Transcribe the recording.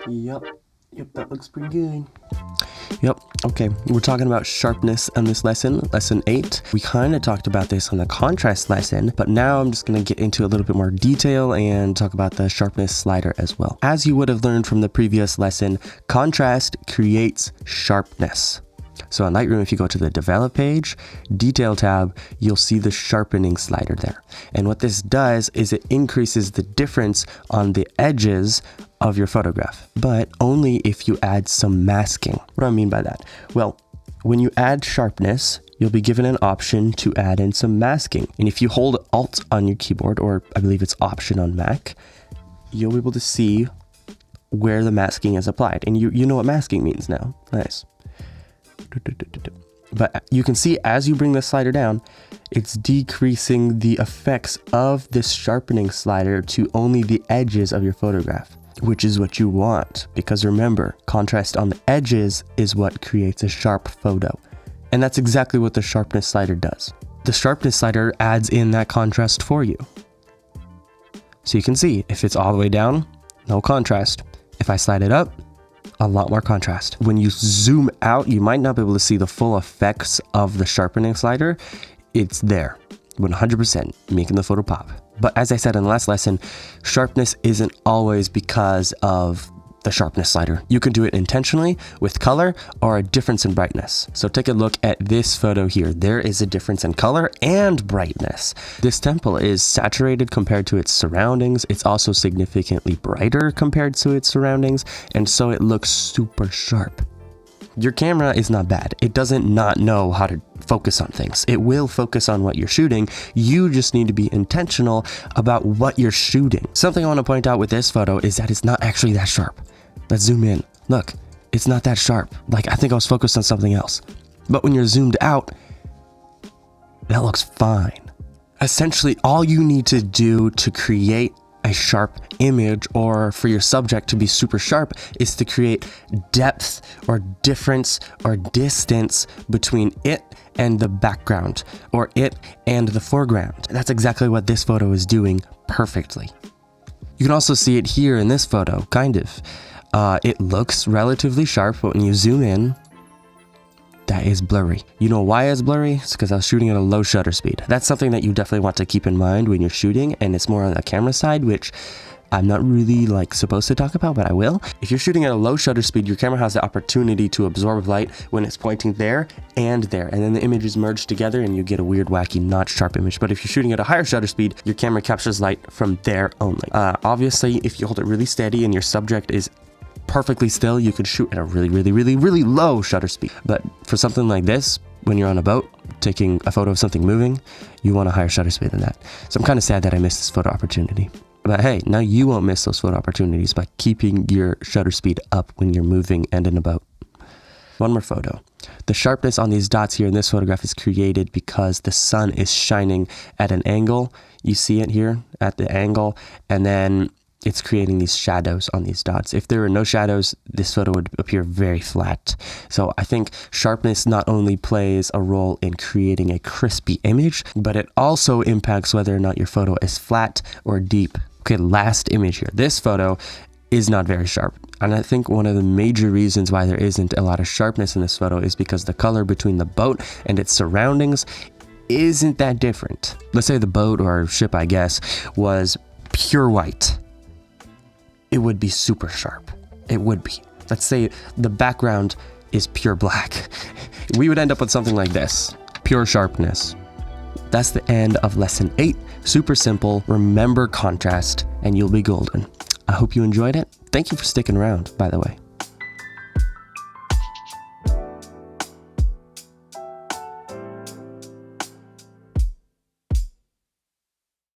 Yep, that looks pretty good. Yep, okay, we're talking about sharpness on this lesson, lesson 8. We kind of talked about this on the contrast lesson, but now I'm just going to get into a little bit more detail and talk about the sharpness slider as well. As you would have learned from the previous lesson, contrast creates sharpness. So in Lightroom, if you go to the Develop page, Detail tab, you'll see the sharpening slider there. And what this does is it increases the difference on the edges of your photograph, but only if you add some masking. What do I mean by that? Well, when you add sharpness, you'll be given an option to add in some masking. And if you hold Alt on your keyboard, or I believe it's Option on Mac, you'll be able to see where the masking is applied. And you know what masking means now. Nice. But you can see as you bring the slider down, it's decreasing the effects of this sharpening slider to only the edges of your photograph, which is what you want. Because remember, contrast on the edges is what creates a sharp photo. And that's exactly what the sharpness slider does. The sharpness slider adds in that contrast for you. So you can see if it's all the way down, no contrast. If I slide it up, a lot more contrast. When you zoom out, you might not be able to see the full effects of the sharpening slider. It's there, 100%, making the photo pop. But as I said in the last lesson, sharpness isn't always because of the sharpness slider. You can do it intentionally with color or a difference in brightness. So take a look at this photo here. There is a difference in color and brightness. This temple is saturated compared to its surroundings. It's also significantly brighter compared to its surroundings, and so it looks super sharp. Your camera is not bad. It doesn't not know how to focus on things. It will focus on what you're shooting. You just need to be intentional about what you're shooting. Something I want to point out with this photo is that it's not actually that sharp. Let's zoom in. Look, it's not that sharp. Like, I think I was focused on something else. But when you're zoomed out, that looks fine. Essentially, all you need to do to create a sharp image, or for your subject to be super sharp, is to create depth or difference or distance between it and the background, or it and the foreground. That's exactly what this photo is doing perfectly. You can also see it here in this photo, kind of. It looks relatively sharp, but when you zoom in, that is blurry. You know why it's blurry? It's because I was shooting at a low shutter speed. That's something that you definitely want to keep in mind when you're shooting, and it's more on the camera side, which I'm not really supposed to talk about, but I will. If you're shooting at a low shutter speed, your camera has the opportunity to absorb light when it's pointing there, and then the images merge together and you get a weird, wacky, not sharp image. But if you're shooting at a higher shutter speed, your camera captures light from there only. Obviously, if you hold it really steady and your subject is perfectly still, you could shoot at a really low shutter speed. But for something like this, when you're on a boat taking a photo of something moving, you want a higher shutter speed than that. So I'm kind of sad that I missed this photo opportunity. But hey, now you won't miss those photo opportunities by keeping your shutter speed up when you're moving and in a boat. One more photo. The sharpness on these dots here in this photograph is created because the sun is shining at an angle. You see it here at the angle, and then it's creating these shadows on these dots. If there were no shadows, this photo would appear very flat. So I think sharpness not only plays a role in creating a crispy image, but it also impacts whether or not your photo is flat or deep. Okay, last image here. This photo is not very sharp. And I think one of the major reasons why there isn't a lot of sharpness in this photo is because the color between the boat and its surroundings isn't that different. Let's say the boat or ship, I guess, was pure white. It would be super sharp. It would be. Let's say the background is pure black. We would end up with something like this. Pure sharpness. That's the end of lesson 8. Super simple. Remember contrast and you'll be golden. I hope you enjoyed it. Thank you for sticking around, by the way.